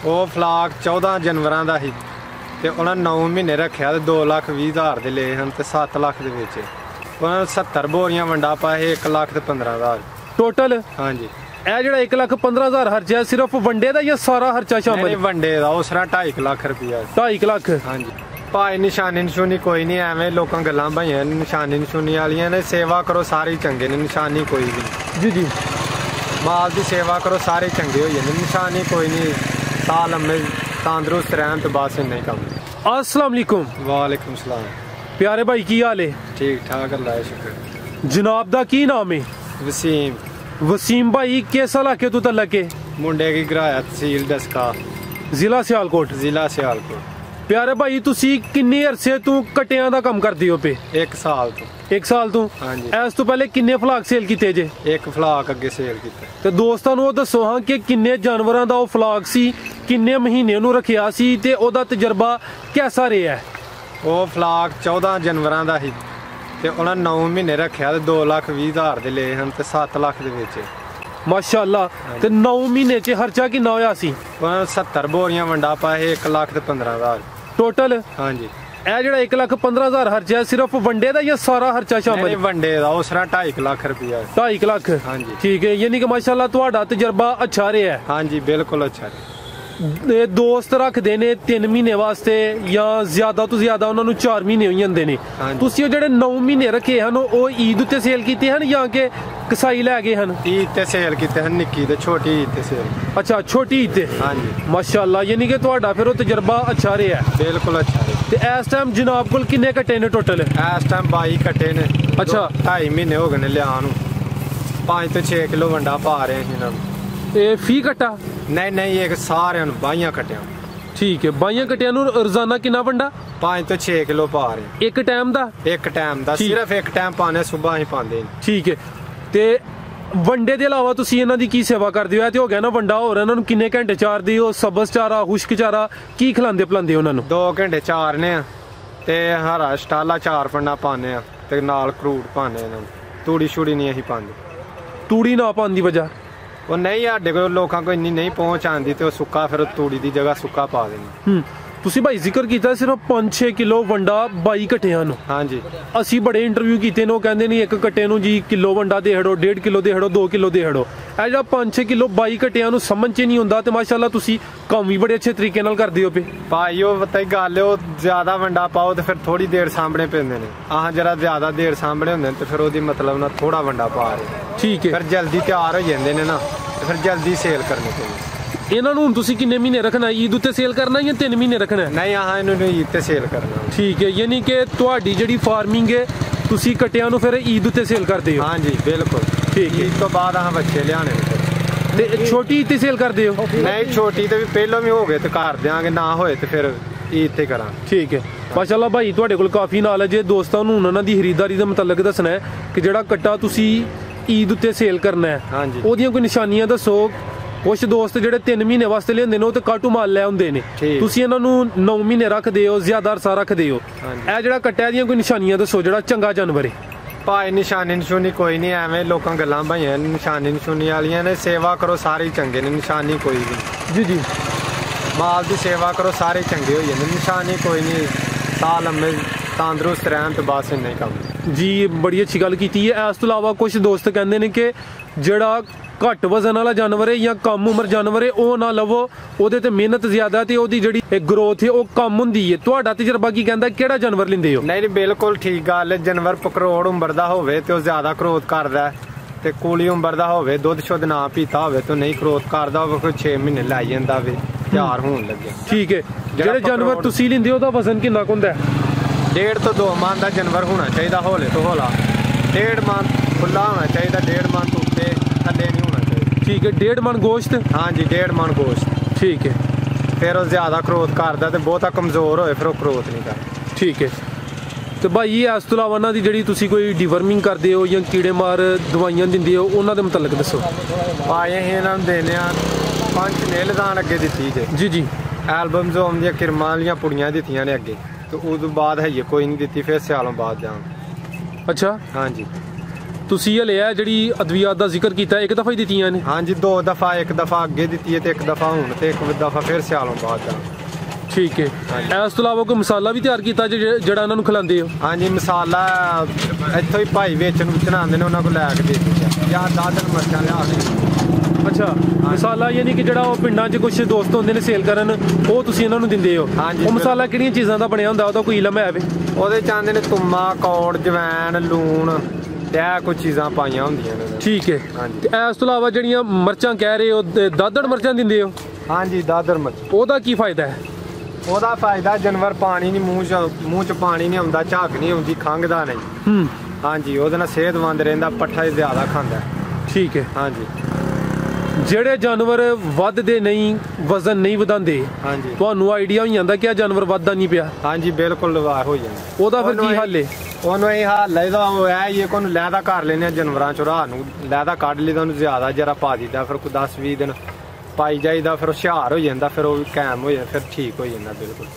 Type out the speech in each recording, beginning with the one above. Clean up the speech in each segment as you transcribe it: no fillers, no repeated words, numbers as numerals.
ਉਹ ਫਲਾਕ 14 ਜਨਵਰਾਂ ਦਾ ਸੀ ਤੇ ਉਹਨਾਂ 9 ਮਹੀਨੇ ਰੱਖਿਆ ਤੇ 2,20,000 ਦੇ ਲਏ ਹਨ ਤੇ 7 ਲੱਖ ਦੇ ਵਿੱਚ ਉਹਨਾਂ ਨੂੰ 70 ਬੋਰੀਆਂ ਵੰਡਾ ਪਾਏ 1,15,000 ਟੋਟਲ। ਹਾਂਜੀ ਇਹ ਜਿਹੜਾ 1,15,000 ਖਰਚਾ ਸਿਰਫ ਵੰਡੇ ਦਾ ਜਾਂ ਸਾਰਾ ਖਰਚਾ ਸ਼ਾਮਲ ਨਹੀਂ ਵੰਡੇ ਦਾ ਉਸ ਤਰ੍ਹਾਂ 2.5 ਲੱਖ ਰੁਪਇਆ 2.5 ਲੱਖ। ਹਾਂਜੀ ਭਾਈ ਨਿਸ਼ਾਨੀ ਨਸ਼ੂਨੀ ਕੋਈ ਨਹੀਂ ਐਵੇਂ ਲੋਕਾਂ ਗੱਲਾਂ ਭਾਈਆਂ ਨਿਸ਼ਾਨੀ ਨਸ਼ੂਨੀ ਵਾਲੀਆਂ ਨੇ ਸੇਵਾ ਕਰੋ ਸਾਰੇ ਚੰਗੇ ਨੇ ਨਿਸ਼ਾਨੀ ਕੋਈ ਵੀ ਜੀ ਜੀ ਮਾਲ ਦੀ ਸੇਵਾ ਕਰੋ ਸਾਰੇ ਚੰਗੇ ਹੋ ਜਾਂਦੇ ਨਿਸ਼ਾਨੀ ਕੋਈ ਨਹੀਂ ਸਾਲ ਲੰਮੇ ਤੰਦਰੁਸਤ ਰਹਿਣ ਤੇ ਬਸ ਇੰਨਾ ਹੀ ਕੰਮ। अस्सलाम वालेकुम। वालेकुम सलाम। प्यारे भाई की हाल है? ठीक ठाक अल्लाह का शुक्र। जनाब दा की नाम है? वसीम। वसीम भाई किस इलाके तो तलक है? मुंडे की गराया तहसील डस्का जिला सियालकोट। जिला सियालकोट। प्यारे भाई तुसी किन्ने अरसे तू कटियां दा काम करदे हो पे? 1 साल तो। 1 साल तू? हाँ जी। इस तो पहले किन्ने फलाक सेल कीते जे? 1 फलाक अगे सेल कीता। ते दोस्तां नूं दसो हां कि किन्ने जानवरां दा ओ फलाक सी, किन्ने महीने नूं रखिया सी ते ओदा तजर्बा कैसा रहा है? ਉਹ ਫਲਾਕ 14 ਜਨਵਰਾਂ ਦਾ ਸੀ ਤੇ ਉਹਨਾਂ 9 ਮਹੀਨੇ ਰੱਖਿਆ ਤੇ 2,20,000 ਦੇ ਲਏ ਹਨ ਤੇ 7 ਲੱਖ ਦੇ ਵਿੱਚ माशाअल्लाह। ते 9 महीने च खर्चा किन्ना होया सी? ਉਹਨਾਂ ਨੂੰ 70 ਬੋਰੀਆਂ ਵੰਡਾ ਪਾਏ 1,15,000 टोटल। ਹਾਂਜੀ ਇਹ ਜਿਹੜਾ 1,15,000 ਖਰਚਾ ਸਿਰਫ ਵੰਡੇ ਦਾ ਜਾਂ ਸਾਰਾ ਖਰਚਾ ਸ਼ਾਮਲ? ਨਹੀਂ ਵੰਡੇ ਦਾ ਉਸ ਤਰ੍ਹਾਂ 2.5 ਲੱਖ ਰੁਪਇਆ 2.5 ਲੱਖ। ਹਾਂਜੀ ਠੀਕ ਹੈ ਯਾਨੀ ਕਿ ਮਾਸ਼ਾਅੱਲਾ ਤੁਹਾਡਾ ਤਜਰਬਾ ਅੱਛਾ ਰਿਹਾ ਹੈ। ਹਾਂਜੀ ਬਿਲਕੁਲ ਅੱਛਾ ਰਿਹਾ। ਇਹ ਦੋਸਤ ਰੱਖਦੇ ਨੇ 3 ਮਹੀਨੇ ਵਾਸਤੇ ਜਾਂ ਜ਼ਿਆਦਾ ਤੋਂ ਜ਼ਿਆਦਾ ਉਹਨਾਂ ਨੂੰ 4 ਮਹੀਨੇ ਹੋਈ ਜਾਂਦੇ ਨੇ। ਹਾਂਜੀ। ਤੁਸੀਂ ਉਹ ਜਿਹੜੇ 9 ਮਹੀਨੇ ਰੱਖੇ ਹਨ ਉਹ ਈਦ ਉੱਤੇ ਸੇਲ ਕੀਤੇ ਹਨ ਜਾਂ ਕਿ ਕਸਾਈ ਲੈ ਗਏ ਹਨ? ਈਦ ਤੇ ਸੇਲ ਕੀਤੇ ਹਨ ਨਿੱਕੀ ਤੇ ਛੋਟੀ ਈਦ ਤੇ ਸੇਲ। ਅੱਛਾ ਛੋਟੀ ਈਦ ਤੇ। ਹਾਂਜੀ ਮਾਸ਼ਾਅੱਲਾ ਯਾਨੀ ਕਿ ਤੁਹਾਡਾ ਫਿਰ ਉਹ ਤਜਰਬਾ ਅੱਛਾ ਰਿਹਾ ਹੈ। ਬਿਲਕੁਲ ਅੱਛਾ ਰਿਹਾ। ਤੇ ਇਸ ਟਾਈਮ ਜਨਾਬ ਕੋਲ ਕਿੰਨੇ ਕੱਟੇ ਨੇ ਟੋਟਲ? ਇਸ ਟਾਈਮ 22 ਕੱਟੇ ਨੇ। ਅੱਛਾ। 2.5 ਮਹੀਨੇ ਹੋ ਗਏ ਨੇ ਲਿਆ ਨੂੰ 5 ਤੋਂ 6 ਕਿਲੋ ਵੰਡਾ ਪਾ ਰਹੇ ਸੀ ਇਹਨਾਂ ਨੂੰ। ਇਹ ਫੀ ਕੱਟਾ? ਨਹੀਂ ਨਹੀਂ ਇੱਕ ਸਾਰਿਆਂ ਨੂੰ 22 ਕੱਟਿਆਂ। ਠੀਕ ਹੈ 22 ਕੱਟਿਆਂ ਨੂੰ ਰੋਜ਼ਾਨਾ ਕਿੰਨਾ ਵੰਡਾ? 5 ਤੋਂ 6 ਕਿਲੋ ਪਾ ਰਹੇ ਇੱਕ ਟਾਈਮ ਦਾ? ਇੱਕ ਟਾਈਮ ਦਾ ਠੀਕ। ਸਿਰਫ ਇੱਕ ਟਾਈਮ ਪਾਣੇ ਸਵੇਰ ਹੀ ਪਾਉਂਦੇ ਨੇ। ਠੀਕ ਹੈ ਤੇ ਵੰਡੇ ਦੇ ਇਲਾਵਾ ਤੁਸੀਂ ਇਹਨਾਂ ਦੀ ਕੀ ਸੇਵਾ ਕਰਦੇ ਹੋ? ਇਹ ਤੇ ਹੋ ਗਿਆ ਨਾ ਵੰਡਾ, ਹੋਰ ਇਹਨਾਂ ਨੂੰ ਕਿੰਨੇ ਘੰਟੇ ਚਾਰਦੇ ਹੋ? ਸਬਜ਼ ਚਾਰਾ ਖੁਸ਼ਕ ਚਾਰਾ ਕੀ ਖਿਲਾਉਂਦੇ ਪਿਲਾਉਂਦੇ ਉਹਨਾਂ ਨੂੰ? 2 ਘੰਟੇ ਚਾਰਨੇ ਆ ਤੇ ਹਰਾ ਸਟਾਲਾ 4 ਪੰਨਾ ਪਾਣੇ ਆ ਤੇ ਨਾਲ ਕਰੂਟ ਪਾਣੇ ਇਹਨਾਂ ਨੂੰ। ਤੂੜੀ ਛੂੜੀ ਨਹੀਂ ਅਸੀਂ ਪਾਉਂਦੇ। ਤੂੜੀ ਨਾ ਪਾਉਣ ਦੀ ਵਜ੍ਹਾ? ਉਹ ਨਹੀਂ ਸਾਡੇ ਕੋਲ ਲੋਕਾਂ ਕੋਲ ਇੰਨੀ ਨਹੀਂ ਪਹੁੰਚ ਆਉਂਦੀ ਤੇ ਉਹ ਸੁੱਕਾ ਫਿਰ ਤੂੜੀ ਦੀ ਜਗ੍ਹਾ ਸੁੱਕਾ ਪਾ ਦਿੰਦੇ। ਤੁਸੀਂ ਭਾਈ ਜ਼ਿਕਰ ਕੀਤਾ ਸਿਰਫ 5-6 ਕਿਲੋ ਵੰਡਾ 22 ਕੱਟਿਆਂ ਨੂੰ। ਹਾਂਜੀ ਅਸੀਂ ਬੜੇ ਇੰਟਰਵਿਊ ਕੀਤੇ ਨੇ ਉਹ ਕਹਿੰਦੇ ਨੇ ਇੱਕ ਕੱਟੇ ਨੂੰ ਜੀ ਕਿਲੋ ਵੰਡਾ ਦੇ ਹੜੋ, 1.5 ਕਿਲੋ ਦੇ ਹੜੋ, 2 ਕਿਲੋ ਦੇ ਹੜੋ। ਇਹ ਜਿਹੜਾ 5-6 ਕਿਲੋ 22 ਕੱਟਿਆਂ ਨੂੰ ਸਮਝ 'ਚ ਨਹੀਂ ਹੁੰਦਾ ਤੇ ਮਾਸ਼ਾਅੱਲਾ ਤੁਸੀਂ ਕੰਮ ਵੀ ਬੜੇ ਅੱਛੇ ਤਰੀਕੇ ਨਾਲ ਕਰਦੇ ਹੋ ਪਏ। ਭਾਈ ਉਹ ਪਤਾ ਹੀ ਗੱਲ ਉਹ ਜ਼ਿਆਦਾ ਵੰਡਾ ਪਾਓ ਤੇ ਫਿਰ ਥੋੜੀ ਦੇਰ ਸਾਹਮਣੇ ਪੈਂਦੇ ਨੇ। ਆਹ ਜਰਾ ਜ਼ਿਆਦਾ ਦੇਰ ਸਾਹਮਣੇ ਹੁੰਦੇ ਨੇ ਤੇ ਫਿਰ ਉਹਦੀ ਮਤਲਬ ਨਾਲ ਥੋੜਾ ਵੰਡਾ ਪਾ ਰਹੇ। ਠੀਕ ਹੈ ਫਿਰ ਜਲਦੀ ਤਿਆਰ ਹੋ ਜਾਂਦੇ ਨੇ ਨਾ ਤੇ ਫਿਰ ਜਲਦੀ ਸੇਲ ਕਰਨੀ ਪੈਂਦੀ। ਇਹਨਾਂ ਨੂੰ ਹੁਣ ਤੁਸੀਂ ਕਿੰਨੇ ਮਹੀਨੇ ਰੱਖਣਾ? ਈਦ ਉੱਤੇ ਸੇਲ ਕਰਨਾ ਜਾਂ 3 ਮਹੀਨੇ ਰੱਖਣਾ? ਨਹੀਂ ਆਹ ਇਹਨੂੰ ਈਦ ਤੇ ਸੇਲ ਕਰਨਾ। ਠੀਕ ਹੈ ਯਾਨੀ ਕਿ ਤੁਹਾਡੀ ਜਿਹੜੀ ਫਾਰਮਿੰਗ ਹੈ ਤੁਸੀਂ ਕੱਟਿਆਂ ਨੂੰ ਫਿਰ ਈਦ ਉੱਤੇ ਸੇਲ ਕਰਦੇ ਹੋ? ਹਾਂਜੀ ਬਿਲਕੁਲ। ਠੀਕ ਹੈ। ਈਦ ਤੋਂ ਬਾਅਦ ਆਹ ਬੱਚੇ ਲਿਆਣੇ ਤੇ ਛੋਟੀ ਈਦ ਤੇ ਸੇਲ ਕਰਦੇ ਹੋ? ਨਹੀਂ ਛੋਟੀ ਤੇ ਵੀ ਪਹਿਲਾਂ ਵੀ ਹੋ ਗਏ ਤੇ ਕਰ ਦਿਆਂਗੇ, ਨਾ ਹੋਏ ਤੇ ਫਿਰ ਈਦ ਤੇ ਕਰਾਂਗੇ। ਠੀਕ ਹੈ ਮਾਸ਼ਾਅੱਲਾ ਭਾਈ ਤੁਹਾਡੇ ਕੋਲ ਕਾਫੀ ਨੌਲੇਜ ਹੈ। ਦੋਸਤਾਂ ਨੂੰ ਉਹਨਾਂ ਦੀ ਖਰੀਦਦਾਰੀ ਦੇ ਮੁਤਲਕ ਦੱਸਣਾ ਹੈ ਕਿ ਜਿਹੜਾ ਕੱਟਾ ਤੁਸੀਂ ਈਦ ਉੱਤੇ ਸੇਲ ਕਰਨਾ ਹੈ ਹਾਂਜੀ ਉਹਦੀਆਂ ਕੋਈ ਨਿਸ਼ਾਨੀਆਂ ਦੱਸੋ। ਕੁਛ ਦੋਸਤ ਜਿਹੜੇ 3 ਮਹੀਨੇ ਵਾਸਤੇ ਲਿਆਉਂਦੇ ਨੇ ਉਹ ਤੇ ਕਾਟੂ ਮਾਲ ਲੈ ਆਉਂਦੇ ਨੇ, ਤੁਸੀਂ ਇਹਨਾਂ ਨੂੰ 9 ਮਹੀਨੇ ਰੱਖਦੇ ਹੋ, ਜ਼ਿਆਦਾ ਅਰਸਾ ਰੱਖਦੇ ਹੋ। ਇਹ ਜਿਹੜਾ ਕੱਟਿਆ ਦੀਆਂ ਕੋਈ ਨਿਸ਼ਾਨੀਆਂ ਦੱਸੋ ਜਿਹੜਾ ਚੰਗਾ ਜਾਨਵਰ ਹੈ। ਭਾਈ ਨਿਸ਼ਾਨੀ ਨਸ਼ੂਨੀ ਕੋਈ ਨਹੀਂ ਐਵੇਂ ਲੋਕਾਂ ਗੱਲਾਂ ਭਾਈਆਂ ਨਿਸ਼ਾਨੀ ਨਸ਼ੂਨੀ ਵਾਲੀਆਂ ਨੇ ਸੇਵਾ ਕਰੋ ਸਾਰੇ ਚੰਗੇ ਨੇ ਨਿਸ਼ਾਨੀ ਕੋਈ ਨਹੀਂ। ਜੀ ਜੀ ਮਾਲ ਦੀ ਸੇਵਾ ਕਰੋ ਸਾਰੇ ਚੰਗੇ ਹੋ ਜਾਂਦੇ ਨਿਸ਼ਾਨੀ ਕੋਈ ਨਹੀਂ ਸਾਲ ਲੰਮੇ ਤੰਦਰੁਸਤ ਰਹਿਣ ਤੇ ਬਸ ਇੰਨਾ ਹੀ ਕੰਮ। ਜੀ ਬੜੀ ਅੱਛੀ ਗੱਲ ਕੀਤੀ ਹੈ। ਇਸ ਤੋਂ ਇਲਾਵਾ ਕੁਝ ਦੋਸਤ ਕਹਿੰਦੇ ਨੇ ਕਿ ਜਿਹੜਾ ਘੱਟ ਵਜ਼ਨ ਵਾਲਾ ਜਾਨਵਰ ਹੈ ਜਾਂ ਕਮ ਉਮਰ ਜਾਨਵਰ ਹੈ ਉਹ ਨਾ ਲਵੋ, ਉਹਦੇ ਤੇ ਮਿਹਨਤ ਜ਼ਿਆਦਾ ਤੇ ਉਹਦੀ ਜਿਹੜੀ ਗਰੋਥ ਹੈ ਉਹ ਕਮ ਹੁੰਦੀ ਹੈ। ਤੁਹਾਡਾ ਤਜਰਬਾ ਕੀ ਕਹਿੰਦਾ ਕਿਹੜਾ ਜਾਨਵਰ ਲੈਂਦੇ ਹੋ? ਨਹੀਂ ਬਿਲਕੁਲ ਠੀਕ ਗੱਲ ਹੈ। ਜਾਨਵਰ ਪਕਰੋੜ ਉਮਰ ਦਾ ਹੋਵੇ ਤੇ ਉਹ ਜ਼ਿਆਦਾ ਗਰੋਥ ਕਰਦਾ ਤੇ ਕੂਲੀ ਉਮਰ ਦਾ ਹੋਵੇ, ਦੁੱਧ ਸ਼ੁੱਧ ਨਾ ਪੀਤਾ ਹੋਵੇ ਤੇ ਨਹੀਂ ਗਰੋਥ ਕਰਦਾ ਹੋਵੇ, ਕੋਈ 6 ਮਹੀਨੇ ਲਾਈ ਜਾਂਦਾ ਵੇ ਤਿਆਰ ਹੋਣ ਲੱਗੇ। ਠੀਕ ਹੈ ਜਿਹੜੇ ਜਾਨਵਰ ਤੁਸੀਂ ਲੈਂਦੇ ਹੋ ਉਹਦਾ ਵਜ਼ਨ ਕਿੰਨਾ ਕੁ ਹੁੰਦਾ ਹੈ? 1.5 ਤੋਂ 2 ਮਣ ਦਾ ਜਾਨਵਰ ਹੋਣਾ ਚਾਹੀਦਾ, ਹੌਲੇ ਤੋਂ ਹੌਲਾ 1.5 ਮਣ ਖੁੱਲਾ ਹੋਣਾ ਚਾਹੀਦਾ, 1.5 ਮਣ ਤੋਂ ਉੱਤੇ ਥੱਲੇ ਨਹੀਂ ਹੋਣਾ ਚਾਹੀਦਾ। ਠੀਕ ਹੈ 1.5 ਮਣ ਗੋਸ਼ਤ? ਹਾਂਜੀ 1.5 ਮਣ ਗੋਸ਼ਤ। ਠੀਕ ਹੈ ਫਿਰ ਉਹ ਜ਼ਿਆਦਾ ਗਰੋਥ ਕਰਦਾ ਤੇ ਬਹੁਤਾ ਕਮਜ਼ੋਰ ਹੋਏ ਫਿਰ ਉਹ ਗਰੋਥ ਨਹੀਂ ਕਰਦਾ। ਠੀਕ ਹੈ ਤੇ ਭਾਈ ਇਸ ਤੋਂ ਇਲਾਵਾ ਉਹਨਾਂ ਦੀ ਜਿਹੜੀ ਤੁਸੀਂ ਕੋਈ ਡਿਵਰਮਿੰਗ ਕਰਦੇ ਹੋ ਜਾਂ ਕੀੜੇ ਮਾਰ ਦਵਾਈਆਂ ਦਿੰਦੇ ਹੋ ਉਹਨਾਂ ਦੇ ਮੁਤਲਕ ਦੱਸੋ। ਭਾਈ ਅਸੀਂ ਇਹਨਾਂ ਨੂੰ ਦੇਣੇ ਆ 5 ਨੇਲਦਾਨ ਅੱਗੇ ਦਿੱਤੀ ਜੇ। ਜੀ ਜੀ ਐਲਬਮ ਜ਼ੋਮ ਦੀਆਂ ਕਿਰਮਾਂ ਵਾਲੀਆਂ ਪੁੜੀਆਂ ਦਿੱਤੀਆਂ ਨੇ ਅੱਗੇ ਤੇ ਉਦੋਂ ਬਾਅਦ ਹੈ ਕੋਈ ਨਹੀਂ ਦਿੱਤੀ, ਫਿਰ ਸਿਆਲੋਂ ਬਾਅਦ ਜਾਂ। ਅੱਛਾ ਹਾਂਜੀ ਤੁਸੀਂ ਹਲੇ ਆ ਜਿਹੜੀ ਅਦਵੀਆਤ ਦਾ ਜ਼ਿਕਰ ਕੀਤਾ ਇੱਕ ਦਫਾ ਹੀ ਦਿੱਤੀਆਂ ਨੇ? ਹਾਂਜੀ 2 ਦਫਾ, ਇੱਕ ਦਫਾ ਅੱਗੇ ਦਿੱਤੀ ਹੈ ਤੇ ਇੱਕ ਦਫਾ ਹੁਣ ਤੇ ਇੱਕ ਦਫਾ ਫਿਰ ਸਿਆਲੋਂ ਬਾਅਦ ਦਾ। ਠੀਕ ਹੈ। ਇਸ ਤੋਂ ਇਲਾਵਾ ਕੋਈ ਮਸਾਲਾ ਵੀ ਤਿਆਰ ਕੀਤਾ ਜਿਹੜਾ ਇਹਨਾਂ ਨੂੰ ਖਿਲਾਉਂਦੇ ਹੋ? ਹਾਂਜੀ ਮਸਾਲਾ ਇੱਥੋਂ ਹੀ ਭਾਈ ਵੇਚਣ ਆਉਂਦੇ ਨੇ, ਉਹਨਾਂ ਕੋਲ ਲੈ ਕੇ ਦੇ ਦਿੰਦੇ ਜਾਂ 10 ਮਿਰਚਾਂ ਲਿਆ ਕੇ। ਅੱਛਾ, ਮਸਾਲਾ ਯਾਨੀ ਕਿ ਜਿਹੜਾ ਉਹ ਪਿੰਡਾਂ 'ਚ ਕੁਝ ਦੋਸਤ ਹੁੰਦੇ ਨੇ ਸੇਲ ਕਰਨ, ਉਹ ਤੁਸੀਂ ਇਹਨਾਂ ਨੂੰ ਦਿੰਦੇ ਹੋ? ਉਹ ਮਸਾਲਾ ਕਿਹੜੀਆਂ ਚੀਜ਼ਾਂ ਦਾ ਬਣਿਆ ਹੁੰਦਾ, ਉਹਦਾ ਕੋਈ ਇਲਮ ਹੈ ਵੇ? ਉਹਦੇ ਚ ਆਉਂਦੇ ਨੇ ਤੁੰਮਾ, ਕੌੜ, ਜਵੈਣ, ਲੂਣ ਤੇ ਇਹ ਕੁਝ ਚੀਜ਼ਾਂ ਪਾਈਆਂ ਹੁੰਦੀਆਂ ਨੇ। ਠੀਕ ਹੈ। ਤੇ ਇਸ ਤੋਂ ਇਲਾਵਾ ਜਿਹੜੀਆਂ ਮਿਰਚਾਂ ਕਹਿ ਰਹੇ ਹੋ, ਦਾਦੜ ਮਿਰਚਾਂ ਦਿੰਦੇ ਹੋ? ਹਾਂਜੀ ਦਾਦੜ ਮਿਰਚ। ਉਹਦਾ ਕੀ ਫਾਇਦਾ ਹੈ? ਉਹਦਾ ਫਾਇਦਾ ਜਾਨਵਰ ਪਾਣੀ ਨਹੀਂ ਮੂੰਹ ਚ ਪਾਣੀ ਨਹੀਂ ਆਉਂਦਾ, ਝਾਕ ਨਹੀਂ ਆਉਂਦੀ, ਖੰਘਦਾ ਨਹੀਂ। ਹਾਂਜੀ ਉਹਦੇ ਨਾਲ ਸਿਹਤਮੰਦ ਰਹਿੰਦਾ, ਪੱਠਾ ਜ਼ਿਆਦਾ ਖਾਂਦਾ। ਠੀਕ ਹੈ। ਹਾਂਜੀ ਜਿਹੜੇ ਜਾਨਵਰ ਵੱਧਦੇ ਨਹੀਂ, ਵਜ਼ਨ ਨਹੀਂ ਵਧਾਉਂਦੇ, ਹਾਂਜੀ ਤੁਹਾਨੂੰ ਆਈਡੀਆ ਹੋ ਜਾਂਦਾ ਕਿ ਇਹ ਜਾਨਵਰ ਵੱਧਦਾ ਨਹੀਂ ਪਿਆ? ਹਾਂਜੀ ਬਿਲਕੁਲ ਹੋ ਜਾਂਦਾ। ਉਹਦਾ ਫਿਰ ਕੀ ਹੱਲ ਹੈ? ਉਹਨੂੰ ਇਹ ਹੱਲ ਇਹਦਾ ਉਹ ਹੈ ਇਹ ਕੋਨੂੰ ਲੈਦਾ ਕਰ ਲੈਨੇ ਜਾਨਵਰਾਂ ਚੋਂ, ਰਾਤ ਨੂੰ ਲੈਦਾ ਕੱਢ ਲਈਦਾ, ਉਹਨੂੰ ਜ਼ਿਆਦਾ ਜਰਾ ਪਾ ਦਿੱਤਾ, ਫਿਰ ਕੋਈ 10-20 ਦਿਨ ਪਾਈ ਜਾਈਦਾ, ਫਿਰ ਹੁਸ਼ਿਆਰ ਹੋ ਜਾਂਦਾ, ਫਿਰ ਉਹ ਕਾਇਮ ਹੋ ਜਾਂਦਾ, ਫਿਰ ਠੀਕ ਹੋ ਜਾਂਦਾ ਬਿਲਕੁਲ।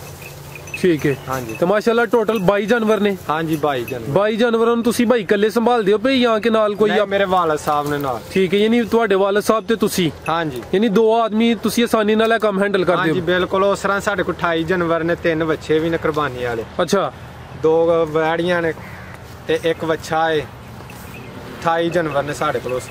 ਠੀਕ ਹੈ। ਹਾਂਜੀ ਤੇ ਮਾਸ਼ਾਅੱਲਾ ਟੋਟਲ 22 ਜਾਨਵਰ ਨੇ? ਹਾਂਜੀ 22 ਜਾਨਵਰ। 22 ਜਾਨਵਰਾਂ ਨੂੰ ਤੁਸੀਂ ਭਾਈ ਇਕੱਲੇ ਸੰਭਾਲਦੇ ਹੋ ਪਈ ਜਾਂ ਕਿ ਨਾਲ ਕੋਈ? ਮੇਰੇ ਵਾਲਦ ਸਾਹਿਬ ਨੇ ਨਾਲ। ਠੀਕ ਹੈ, ਯਾਨੀ ਤੁਹਾਡੇ ਵਾਲਦ ਸਾਹਿਬ ਤੇ ਤੁਸੀਂ? ਹਾਂਜੀ। ਯਾਨੀ 2 ਆਦਮੀ ਤੁਸੀਂ ਆਸਾਨੀ ਨਾਲ ਇਹ ਕੰਮ ਹੈਂਡਲ ਕਰਦੇ ਹੋ? ਹਾਂਜੀ ਬਿਲਕੁਲ। ਉਸ ਤਰ੍ਹਾਂ ਸਾਡੇ ਕੋਲ 28 ਜਾਨਵਰ ਨੇ, 3 ਬੱਚੇ ਵੀ ਨੇ ਕੁਰਬਾਨੀ ਵਾਲੇ। ਅੱਛਾ। 2 ਵੈੜੀਆਂ ਨੇ ਤੇ 1 ਬੱਚਾ ਹੈ। 28 ਜਾਨਵਰ ਨੇ ਸਾਡੇ ਕੋਲ ਉਸ।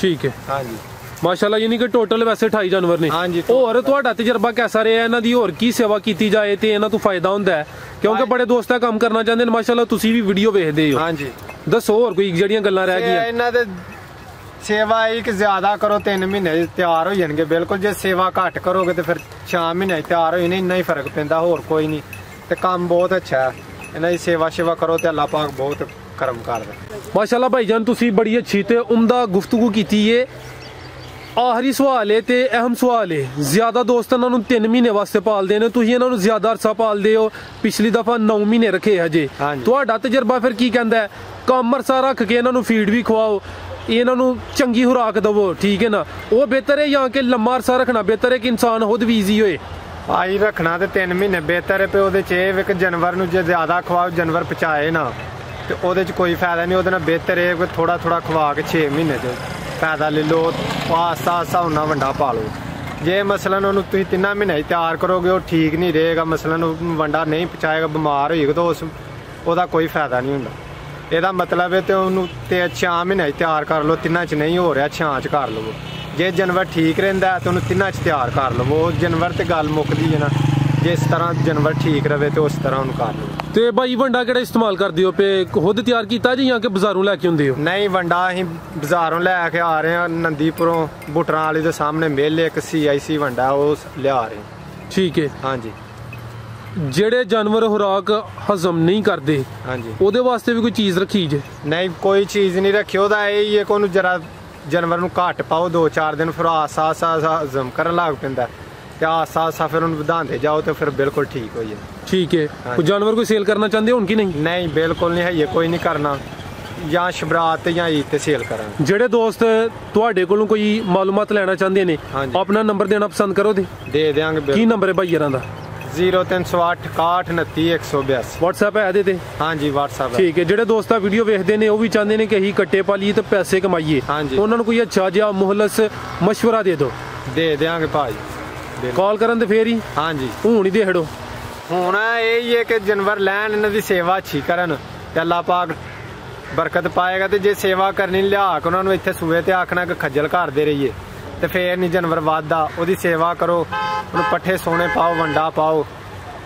ਠੀਕ ਹੈ। ਹਾਂਜੀ ਮਾਸ਼ਾਅੱਲਾ, ਯਾਨੀ ਕਿ ਟੋਟਲ ਵੈਸੇ 28 ਜਾਨਵਰ ਨੇ। ਹਾਂਜੀ। ਹੋਰ ਤੁਹਾਡਾ ਤਜਰਬਾ ਕਿਹਦਾ ਰਿਹਾ ਇਹਨਾਂ ਦੀ? ਹੋਰ ਕੀ ਸੇਵਾ ਕੀਤੀ ਜਾਏ ਤੇ ਇਹਨਾਂ ਤੋਂ ਫਾਇਦਾ ਹੁੰਦਾ ਹੈ? ਕਿਉਂਕਿ ਬੜੇ ਦੋਸਤ ਇਹ ਕੰਮ ਕਰਨਾ ਚਾਹੁੰਦੇ ਨੇ, ਮਾਸ਼ਾਅੱਲਾ ਤੁਸੀਂ ਵੀ ਵੀਡੀਓ ਵੇਖਦੇ ਹੋ। ਹਾਂਜੀ ਦੱਸੋ ਹੋਰ ਕੋਈ ਜਿਹੜੀਆਂ ਗੱਲਾਂ ਰਹਿ ਗਈਆਂ ਇਹਨਾਂ ਦੇ? ਸੇਵਾ ਇੱਕ ਜ਼ਿਆਦਾ ਕਰੋ 3 ਮਹੀਨੇ ਤਿਆਰ ਹੋ ਜਾਣਗੇ ਬਿਲਕੁਲ। ਜੇ ਸੇਵਾ ਘੱਟ ਕਰੋਗੇ ਤੇ ਫਿਰ 6 ਮਹੀਨੇ ਤਿਆਰ ਹੋ ਜਾਣੇ, ਇੰਨਾ ਹੀ ਫਰਕ ਪੈਂਦਾ, ਹੋਰ ਕੋਈ ਨਹੀਂ। ਤੇ ਕੰਮ ਬਹੁਤ ਅੱਛਾ ਹੈ, ਇਹਨਾਂ ਦੀ ਸੇਵਾ ਕਰੋ ਤੇ ਅੱਲਾਹ ਪਾਕ ਬਹੁਤ ਕਰਮ ਕਰਦਾ। ਮਾਸ਼ਾਅੱਲਾ ਭਾਈਜਾਨ, ਤੁਸੀਂ ਬੜੀ ਅੱਛੀ ਤੇ ਉਮਦਾ ਗੁਫ਼ਤਗੂ ਕੀਤੀ ਏ। ਆਖਰੀ ਸਵਾਲ ਹੈ ਤੇ ਅਹਿਮ ਸਵਾਲ ਹੈ, ਜ਼ਿਆਦਾ ਦੋਸਤ ਇਹਨਾਂ ਨੂੰ 3 ਮਹੀਨੇ ਵਾਸਤੇ ਪਾਲਦੇ ਨੇ, ਤੁਸੀਂ ਇਹਨਾਂ ਨੂੰ ਜ਼ਿਆਦਾ ਅਰਸਾ ਪਾਲਦੇ ਹੋ, ਪਿਛਲੀ ਦਫਾ 9 ਮਹੀਨੇ ਰੱਖੇ ਹਜੇ। ਤੁਹਾਡਾ ਤਜਰਬਾ ਫਿਰ ਕੀ ਕਹਿੰਦਾ ਹੈ? ਕੰਮ ਅਰਸਾ ਰੱਖ ਕੇ ਇਹਨਾਂ ਨੂੰ ਫੀਡ ਵੀ ਖਵਾਓ, ਇਹਨਾਂ ਨੂੰ ਚੰਗੀ ਖੁਰਾਕ ਦਵੋ, ਠੀਕ ਹੈ ਨਾ, ਉਹ ਬਿਹਤਰ ਹੈ ਜਾਂ ਕਿ ਲੰਮਾ ਅਰਸਾ ਰੱਖਣਾ ਬਿਹਤਰ ਹੈ ਕਿ ਇਨਸਾਨ ਖੁਦ ਵੀ ਈਜ਼ੀ ਹੋਏ? ਆਈ ਰੱਖਣਾ ਤੇ 3 ਮਹੀਨੇ ਬਿਹਤਰ ਹੈ, ਤੇ ਉਹਦੇ ਚ ਇਹ ਇੱਕ ਜਾਨਵਰ ਨੂੰ ਜੇ ਜ਼ਿਆਦਾ ਖਵਾਓ, ਜਾਨਵਰ ਪਚਾਏ ਨਾ, ਤੇ ਉਹਦੇ ਚ ਕੋਈ ਫਾਇਦਾ ਨਹੀਂ। ਉਹਦੇ ਨਾਲ ਬਿਹਤਰ ਹੈ ਕਿ ਥੋੜਾ ਥੋੜਾ ਖਵਾ ਕੇ 6 ਮਹੀਨੇ ਚ ਫਾਇਦਾ ਲੈ ਲਓ, ਆਸਤਾ ਉਹਨਾਂ ਵੰਡਾ ਪਾ ਲਓ। ਜੇ ਮਸਲਨ ਉਹਨੂੰ ਤੁਸੀਂ 3 ਮਹੀਨੇ ਤਿਆਰ ਕਰੋਗੇ, ਉਹ ਠੀਕ ਨਹੀਂ ਰਹੇਗਾ, ਮਸਲਨ ਵੰਡਾ ਨਹੀਂ ਪਚਾਏਗਾ, ਬਿਮਾਰ ਹੋਏਗਾ, ਤਾਂ ਉਹਦਾ ਕੋਈ ਫਾਇਦਾ ਨਹੀਂ ਹੁੰਦਾ। ਇਹਦਾ ਮਤਲਬ ਹੈ ਤੇ ਉਹਨੂੰ ਤੇ 6 ਮਹੀਨੇ ਤਿਆਰ ਕਰ ਲਓ, 3 ਚ ਨਹੀਂ ਹੋ ਰਿਹਾ 6 ਚ ਕਰ ਲਵੋ। ਜੇ ਜਾਨਵਰ ਠੀਕ ਰਹਿੰਦਾ ਤੇ ਉਹਨੂੰ 3 ਚ ਤਿਆਰ ਕਰ ਲਵੋ। ਜਾਨਵਰ ਤੇ ਗੱਲ ਮੁੱਕਦੀ ਹੈ ਨਾ, ਜਿਸ ਤਰ੍ਹਾਂ ਜਾਨਵਰ ਠੀਕ ਰਵੇ ਤੇ ਉਸ ਤਰ੍ਹਾਂ ਉਹਨੂੰ ਕਰ ਲਓ। ਤੇ ਭਾਈ ਵੰਡਾ ਕਿਹੜਾ ਇਸਤੇਮਾਲ ਕਰਦੇ ਹੋ? ਪੇ ਖੁਦ ਤਿਆਰ ਕੀਤਾ ਜੀ ਜਾਂ ਕਿ ਬਾਜ਼ਾਰੋਂ ਲੈ ਕੇ ਹੁੰਦੇ ਹੋ? ਨਹੀਂ, ਵੰਡਾ ਅਸੀਂ ਬਾਜ਼ਾਰੋਂ ਲੈ ਕੇ ਆ ਰਹੇ ਹਾਂ, ਨੰਦੀਪੁਰੋਂ ਬੁਟਰਾਂ ਵਾਲੀ ਦੇ ਸਾਹਮਣੇ ਮਿਲ ਇੱਕ CIC ਵੰਡਾ, ਉਹ ਲਿਆ ਰਹੇ। ਠੀਕ ਹੈ। ਹਾਂਜੀ। ਜਿਹੜੇ ਜਾਨਵਰ ਖੁਰਾਕ ਹਜ਼ਮ ਨਹੀਂ ਕਰਦੇ, ਹਾਂਜੀ, ਉਹਦੇ ਵਾਸਤੇ ਵੀ ਕੋਈ ਚੀਜ਼ ਰੱਖੀ ਜੇ? ਨਹੀਂ, ਕੋਈ ਚੀਜ਼ ਨਹੀਂ ਰੱਖੀ। ਉਹਦਾ ਇਹ ਹੀ ਹੈ ਕਿ ਉਹਨੂੰ ਜਰਾ ਜਾਨਵਰ ਨੂੰ ਘੱਟ ਪਾਓ 2-4 ਦਿਨ, ਫਿਰ ਆਸਾ ਹਜ਼ਮ ਕਰਨ ਲੱਗ ਪੈਂਦਾ, ਤੇ ਆਸਾ ਫਿਰ ਉਹਨੂੰ ਵਧਾਉਂਦੇ ਜਾਓ ਤੇ ਫਿਰ ਬਿਲਕੁਲ ਠੀਕ ਹੋ ਜਾਂਦਾ। ਠੀਕ ਹੈ। ਕੋਈ ਜਾਨਵਰ ਕੋਈ ਸੇਲ ਕਰਨਾ ਚਾਹੁੰਦੇ ਹੋ ਕਿ ਨਹੀਂ? ਨਹੀਂ, ਬਿਲਕੁਲ ਨਹੀਂ ਹੈ, ਕੋਈ ਨਹੀਂ ਕਰਨਾ, ਜਾਂ ਸ਼ਬਰਾਤ ਤੇ ਜਾਂ ਈਦ ਤੇ ਸੇਲ ਕਰਾਂਗੇ। ਜਿਹੜੇ ਦੋਸਤ ਤੁਹਾਡੇ ਕੋਲੋਂ ਕੋਈ ਮਾਲੂਮਾਤ ਲੈਣਾ ਚਾਹੁੰਦੇ ਨੇ, ਆਪਣਾ ਨੰਬਰ ਦੇਣਾ ਪਸੰਦ ਕਰੋ? ਦੇ ਦਿਆਂਗੇ। ਕੀ ਨੰਬਰ ਹੈ ਭਾਈ ਯਾਰਾਂ ਦਾ? 0308 6129 182। WhatsApp ਹੈ ਇਹਦੇ ਤੇ? ਹਾਂਜੀ WhatsApp। ਠੀਕ ਹੈ। ਜਿਹੜੇ ਦੋਸਤ ਆ ਵੀਡੀਓ ਵੇਖਦੇ ਨੇ ਉਹ ਵੀ ਚਾਹੁੰਦੇ ਨੇ ਕਿ ਅਸੀਂ ਕੱਟੇ ਪਾਲੀਏ ਤੇ ਪੈਸੇ ਕਮਾਈਏ, ਉਹਨਾਂ ਨੂੰ ਕੋਈ ਅੱਛਾ ਜਿਹਾ ਮੁਹਲਸ ਮਸ਼ਵਰਾ ਦੇ ਦਿਓ। ਦੇ ਦਿਆਂਗੇ ਭਾਈ, ਕਾਲ ਕਰਨ ਤੇ ਫੇਰ ਹੀ? ਹਾਂਜੀ, ਹੁਣ ਹੀ ਦੇੜੋ। ਹੁਣ ਇਹ ਹੀ ਹੈ ਕਿ ਜਾਨਵਰ ਲੈਣ, ਇਹਨਾਂ ਦੀ ਸੇਵਾ ਅੱਛੀ ਕਰਨ ਤੇ ਅੱਲਾਹ ਪਾਕ ਬਰਕਤ ਪਾਏਗਾ। ਤੇ ਜੇ ਸੇਵਾ ਕਰਨੀ ਲਿਆ ਕੇ ਉਹਨਾਂ ਨੂੰ ਇੱਥੇ ਸੂਏ ਤੇ ਆਖਣਾ ਕਿ ਖੱਜਲ ਕਰਦੇ ਰਹੀਏ ਤੇ ਫੇਰ ਨਹੀਂ ਜਾਨਵਰ ਵੱਧਦਾ। ਉਹਦੀ ਸੇਵਾ ਕਰੋ, ਉਹਨੂੰ ਪੱਠੇ ਸੋਨੇ ਪਾਓ, ਵੰਡਾ ਪਾਓ,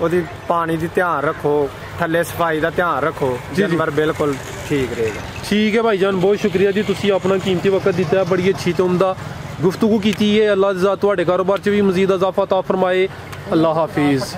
ਉਹਦੀ ਪਾਣੀ ਦੀ ਧਿਆਨ ਰੱਖੋ, ਥੱਲੇ ਸਫਾਈ ਦਾ ਧਿਆਨ ਰੱਖੋ, ਜਾਨਵਰ ਬਿਲਕੁਲ ਠੀਕ ਰਹੇਗਾ। ਠੀਕ ਹੈ ਭਾਈ ਜਾਨ, ਬਹੁਤ ਸ਼ੁਕਰੀਆ ਜੀ, ਤੁਸੀਂ ਆਪਣਾ ਕੀਮਤੀ ਵਕਤ ਦਿੱਤਾ, ਬੜੀ ਅੱਛੀ ਤੇ ਉਮਦਾ ਗੁਫ਼ਤਗੂ ਕੀਤੀ ਹੈ। ਅੱਲਾਹ ਤੁਹਾਡੇ ਕਾਰੋਬਾਰ 'ਚ ਵੀ ਮਜ਼ੀਦ ਇਜ਼ਾਫਾ ਤਾ ਫਰਮਾਏ। ਅੱਲਾਹ ਹਾਫਿਜ਼।